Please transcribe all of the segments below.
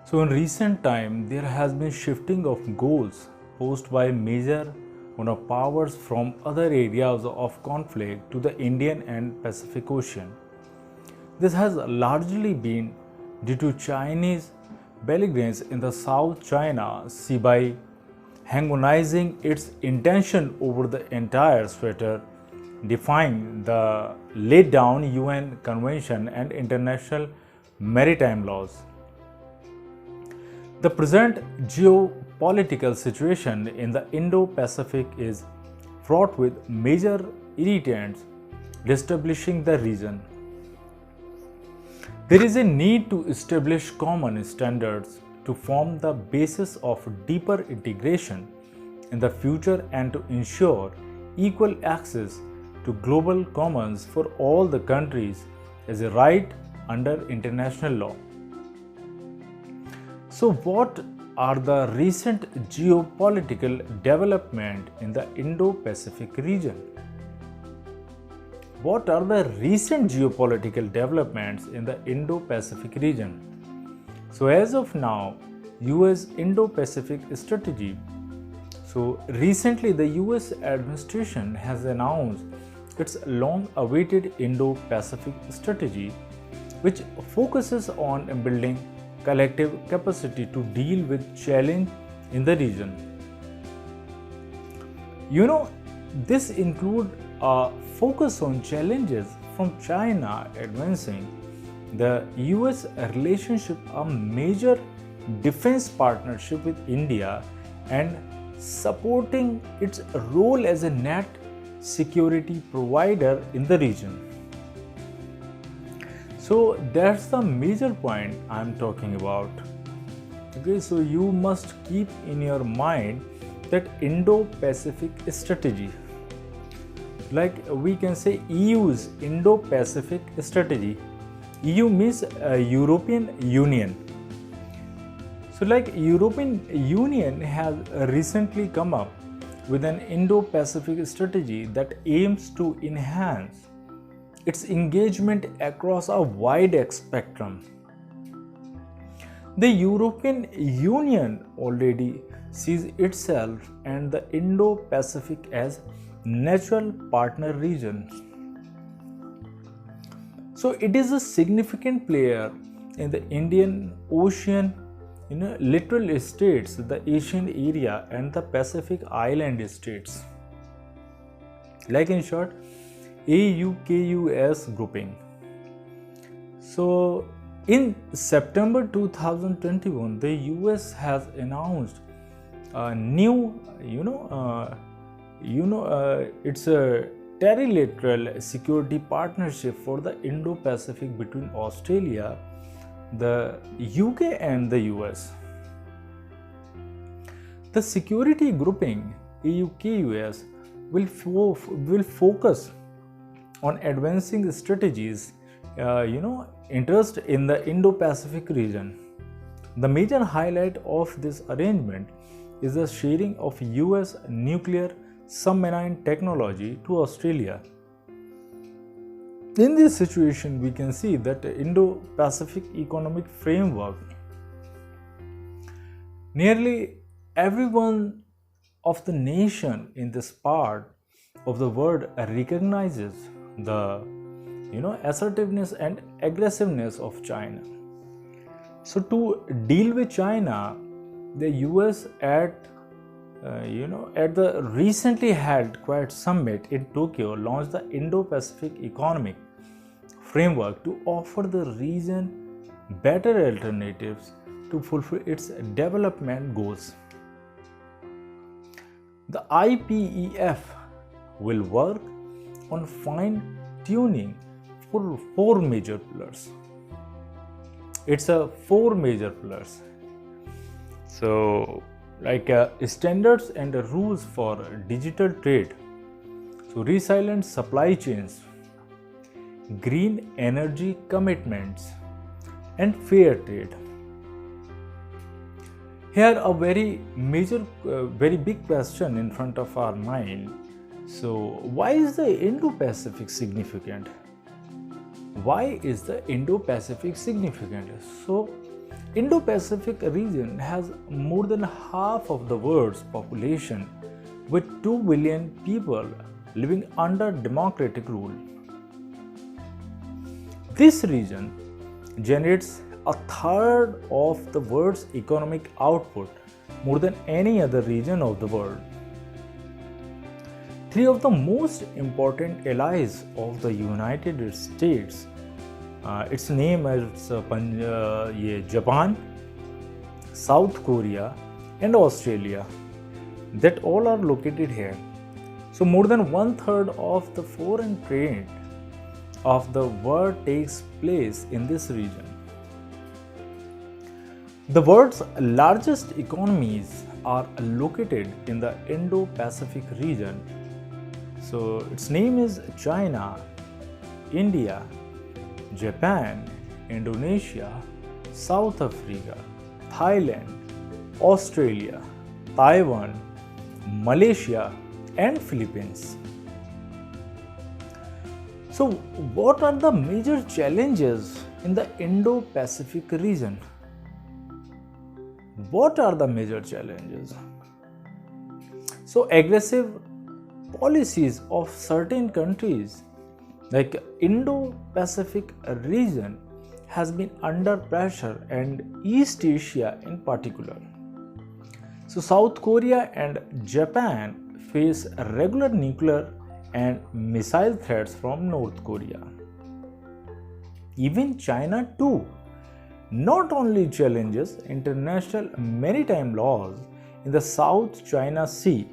So in recent time, there has been shifting of goals posed by major powers from other areas of conflict to the Indian and Pacific Ocean. This has largely been due to Chinese belligerence in the South China Sea by harmonizing its intention over the entire sphere, defying the laid down UN Convention and international maritime laws. The present geopolitical situation in the Indo-Pacific is fraught with major irritants destabilizing the region. There is a need to establish common standards to form the basis of deeper integration in the future and to ensure equal access to global commons for all the countries as a right under international law. So, what are the recent geopolitical developments in the Indo-Pacific region? What are the recent geopolitical developments in the Indo-Pacific region? So, as of now, US Indo-Pacific strategy. So, recently the US administration has announced its long-awaited Indo-Pacific strategy, which focuses on building collective capacity to deal with challenge in the region. This includes a focus on challenges from China advancing the US relationship, a major defense partnership with India, and supporting its role as a net security provider in the region. So that's the major point I'm talking about. Okay, so you must keep in your mind that Indo-Pacific strategy. Like we can say EU's Indo-Pacific strategy. EU means European Union. So like European Union has recently come up with an Indo-Pacific strategy that aims to enhance its engagement across a wide spectrum. The European Union already sees itself and the Indo-Pacific as natural partner region. So it is a significant player in the Indian Ocean, littoral states, the Asian area, and the Pacific island states. Like in short, AUKUS grouping. So in September 2021, the US has announced a new, it's a trilateral security partnership for the Indo-Pacific between Australia, the UK, and the US. The security grouping AUKUS will focus on advancing strategies, interest in the Indo-Pacific region. The major highlight of this arrangement is the sharing of US nuclear submarine technology to Australia. In this situation, we can see that the Indo-Pacific economic framework, nearly everyone of the nation in this part of the world recognizes the assertiveness and aggressiveness of China. So to deal with China, the US at the recently held Quad Summit in Tokyo launched the Indo-Pacific Economic Framework to offer the region better alternatives to fulfill its development goals. The IPEF will work on fine-tuning for four major pillars. It's a four major pillars. So, like standards and rules for digital trade, so resilient supply chains, green energy commitments, and fair trade. Here a very major, very big question in front of our mind. So why is the Indo-Pacific significant? Why is the Indo-Pacific significant? So Indo-Pacific region has more than half of the world's population, with 2 billion people living under democratic rule. This region generates a third of the world's economic output, more than any other region of the world. Three of the most important allies of the United States, its name is Japan, South Korea, and Australia, that all are located here. So more than one third of the foreign trade of the world takes place in this region. The world's largest economies are located in the Indo-Pacific region. So its name is China, India, Japan, Indonesia, South Africa, Thailand, Australia, Taiwan, Malaysia, and Philippines. So what are the major challenges in the Indo-Pacific region? What are the major challenges? So aggressive policies of certain countries like Indo-Pacific region has been under pressure, and East Asia in particular. So South Korea and Japan face regular nuclear and missile threats from North Korea. Even China too not only challenges international maritime laws in the South China Sea,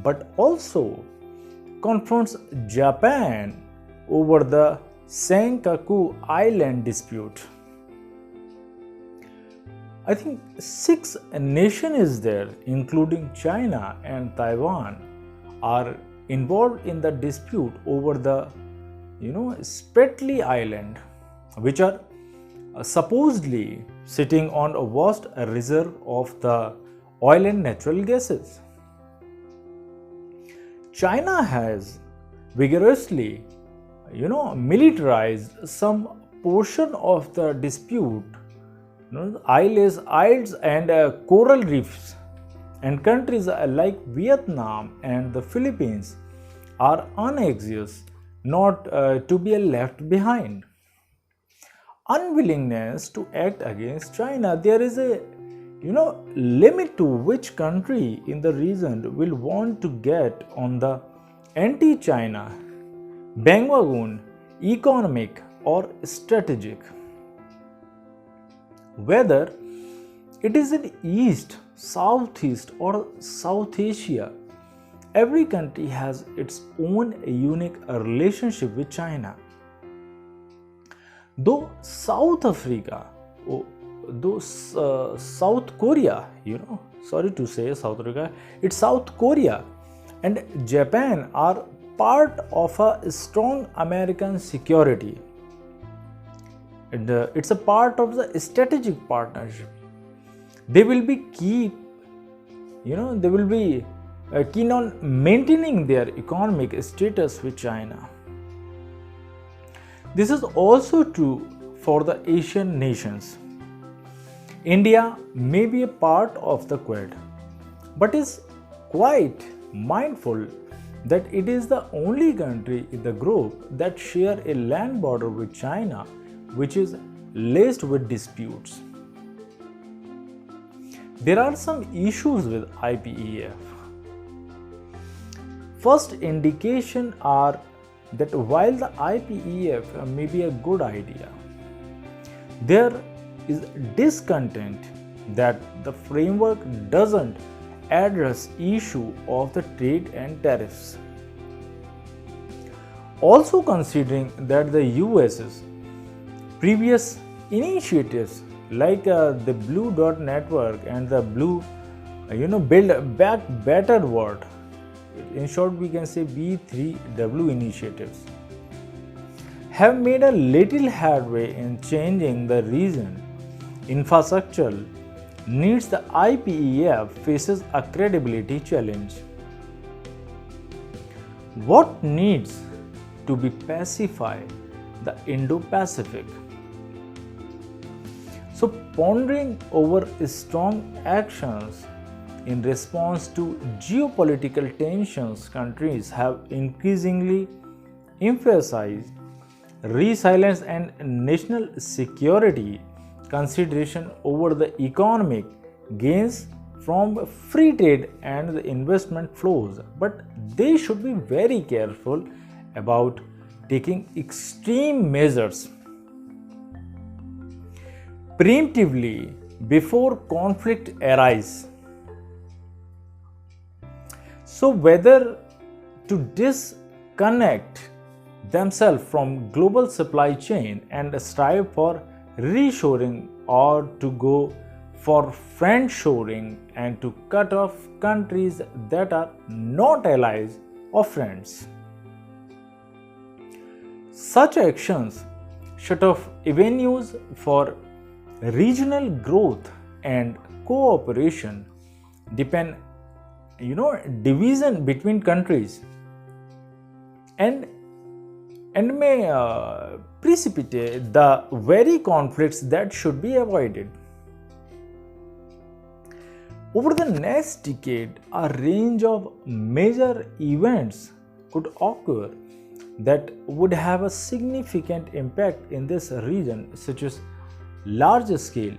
but also confronts Japan over the Senkaku Island dispute. I think 6 nations is there, including China and Taiwan, are involved in the dispute over the Spratly Island, which are supposedly sitting on a vast reserve of the oil and natural gases. China has vigorously militarized some portion of the dispute, isles and coral reefs, and countries like Vietnam and the Philippines are anxious not to be left behind. Unwillingness to act against China, there is a limit to which country in the region will want to get on the anti-China bandwagon, economic or strategic. Whether it is in East, Southeast or South Asia, every country has its own unique relationship with China. Though South Korea, sorry to say South Korea, it's South Korea and Japan are part of a strong American security. And it's a part of the strategic partnership. They will be keen on maintaining their economic status with China. This is also true for the Asian nations. India may be a part of the Quad, but is quite mindful that it is the only country in the group that share a land border with China, which is laced with disputes. There are some issues with IPEF. First indication are that while the IPEF may be a good idea, there is discontent that the framework doesn't address issue of the trade and tariffs. Also considering that the US's previous initiatives like the Blue Dot Network and the Blue Build Back Better World, in short we can say B3W initiatives, have made a little headway in changing the region. Infrastructure needs the IPEF faces a credibility challenge. What needs to be pacified the Indo-Pacific? So So, pondering over strong actions in response to geopolitical tensions, countries have increasingly emphasized resilience and national security consideration over the economic gains from free trade and the investment flows. But they should be very careful about taking extreme measures preemptively before conflict arises. So, whether to disconnect themselves from global supply chain and strive for reshoring, or to go for friendshoring and to cut off countries that are not allies or friends. Such actions shut off avenues for regional growth and cooperation, depend division between countries, and may precipitate the very conflicts that should be avoided. Over the next decade, a range of major events could occur that would have a significant impact in this region, such as large-scale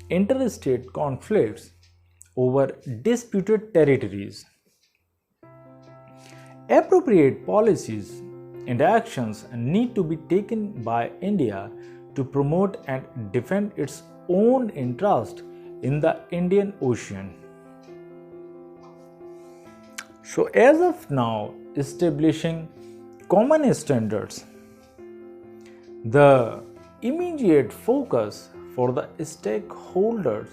interstate conflicts over disputed territories. Appropriate policies and actions need to be taken by India to promote and defend its own interest in the Indian Ocean. So, as of now, establishing common standards, the immediate focus for the stakeholders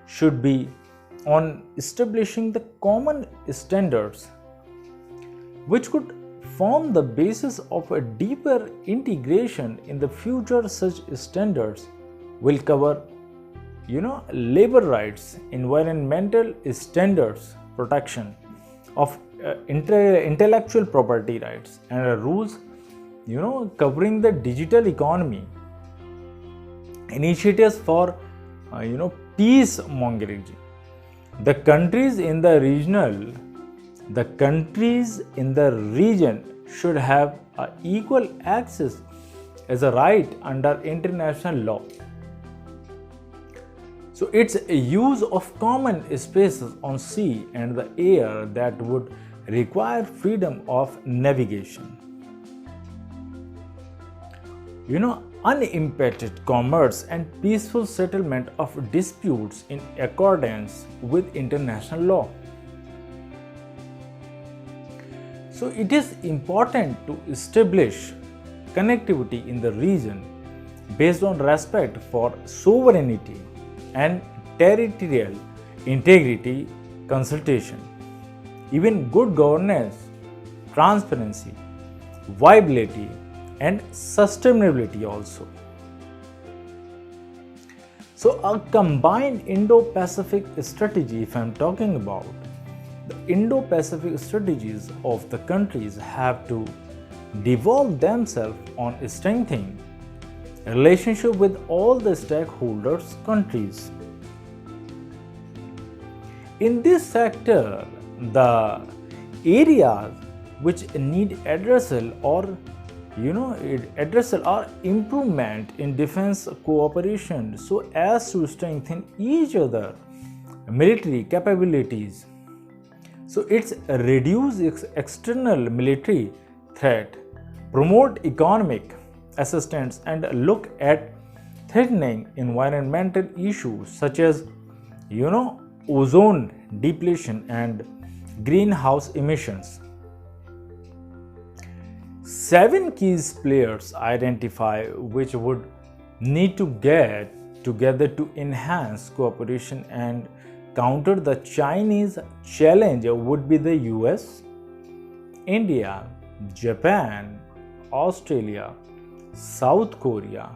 should be on establishing the common standards which could form the basis of a deeper integration in the future. Such standards will cover labor rights, environmental standards, protection of intellectual property rights, and rules covering the digital economy, initiatives for peace mongering. The countries in the region should have equal access as a right under international law. So, it's a use of common spaces on sea and the air that would require freedom of navigation. Unimpeded commerce and peaceful settlement of disputes in accordance with international law. So, it is important to establish connectivity in the region based on respect for sovereignty and territorial integrity, consultation, even good governance, transparency, viability, and sustainability also. So, a combined Indo-Pacific strategy, if I am talking about, the Indo-Pacific strategies of the countries have to devolve themselves on strengthening relationship with all the stakeholders countries. In this sector, the areas which need addressal or improvement in defense cooperation so as to strengthen each other military capabilities. So it's reduce external military threat, promote economic assistance, and look at threatening environmental issues such as ozone depletion and greenhouse emissions. 7 key players identify which would need to get together to enhance cooperation and counter the Chinese challenge would be the US, India, Japan, Australia, South Korea,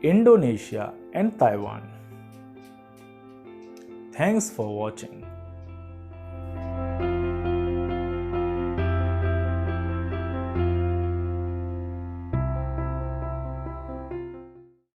Indonesia, and Taiwan. Thanks for watching.